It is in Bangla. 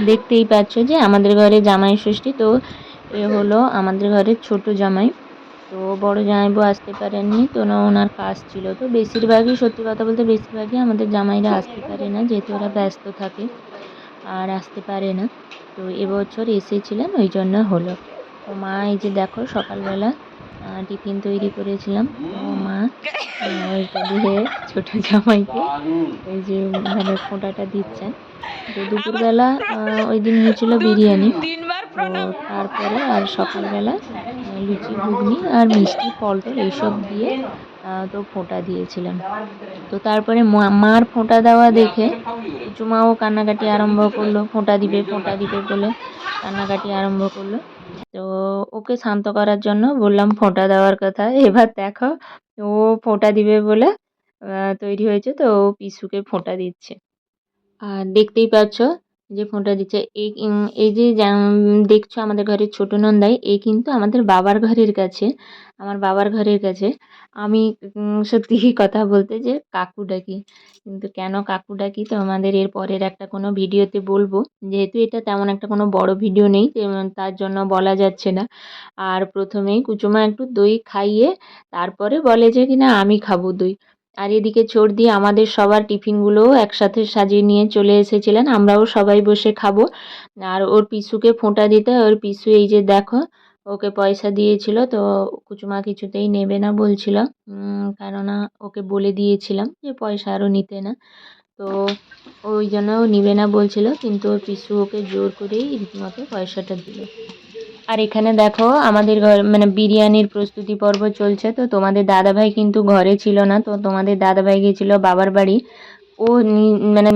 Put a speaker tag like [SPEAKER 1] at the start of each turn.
[SPEAKER 1] দেখতেই পাচ্ছ যে আমাদের ঘরে জামাই ষষ্ঠী, তো এ হলো আমাদের ঘরের ছোট জামাই। তো বড় জামাইবাবু আসতে পারেননি, তো ওনার কাজ ছিল। তো বেশিরভাগই, সত্যি কথা বলতে বেশিরভাগই আমাদের জামাইরা আসতে পারে না, যেহেতু ওরা ব্যস্ত থাকে আর আসতে পারে না। তো এবছর এসেছিলেন, ওই জন্য হলো। তো মা এই যে দেখো সকালবেলা টিফিন তৈরি করেছিলাম, তো মা ওইটা দিয়ে ছোট জামাইকে ওই যে মানে ফোঁটাটা দিচ্ছেন। তো দুপুরবেলা ওই দিন হয়েছিল বিরিয়ানি। তো তারপরে আর সকালবেলা লুচি ঘুগনি আর মিষ্টি ফল টল এইসব দিয়ে তো ফোঁটা দিয়েছিলেন। তো তারপরে মার ফোঁটা দেওয়া দেখে কুচুমাও কান্নাকাটি আরম্ভ করলো, ফোঁটা দিবে ফোঁটা দিবে বলে কান্নাকাটি আরম্ভ করলো। তো ওকে শান্ত করার জন্য বললাম ফোঁটা দেওয়ার কথা। এবার দেখো ও ফোঁটা দিবে বলে তৈরি হয়েছে, তো ও পিসুকে ফোঁটা দিচ্ছে। আর দেখতেই পাচ্ছ যে ফোঁটা দিচ্ছে। এই যে দেখছো আমাদের ঘরের ছোট নন্দাই, এই কিন্তু আমাদের বাবার ঘরের কাছে, আমার বাবার ঘরের কাছে আমি সত্যি কথা বলতে যে কাকু ডাকি। কিন্তু কেন কাকু ডাকি তোমাদের এর পরের একটা কোনো ভিডিওতে বলবো, যেহেতু এটা তেমন একটা কোনো বড় ভিডিও নেই, তার জন্য বলা যাচ্ছে না। আর প্রথমেই কুচুমা একটু দই খাইয়ে তারপরে বলে যে কিনা আমি খাবো দই। আর এদিকে চোরদি আমাদের সবার টিফিনগুলোও একসাথে সাজিয়ে নিয়ে চলে এসেছিলেন, আমরাও সবাই বসে খাবো। আর ওর পিসুকে ফোঁটা দিতে, ওর পিসু এই যে দেখো ওকে পয়সা দিয়েছিল, তো কুচুমা কিছুতেই নেবে না বলছিল, কেননা ওকে বলে দিয়েছিলাম যে পয়সা আরও নিতে না। তো ওই জন্য ও নিবে না বলছিল, কিন্তু ওর পিসু ওকে জোর করেই রীতিমতো পয়সাটা দিল। আর এখানে দেখো আমাদের ঘর মানে বিরিয়ানির প্রস্তুতি পর্ব চলছে। তো তোমাদের দাদাভাই কিন্তু ঘরে ছিল না, তো তোমাদের দাদাভাই গিয়েছিল বাবার বাড়ি। ও মানে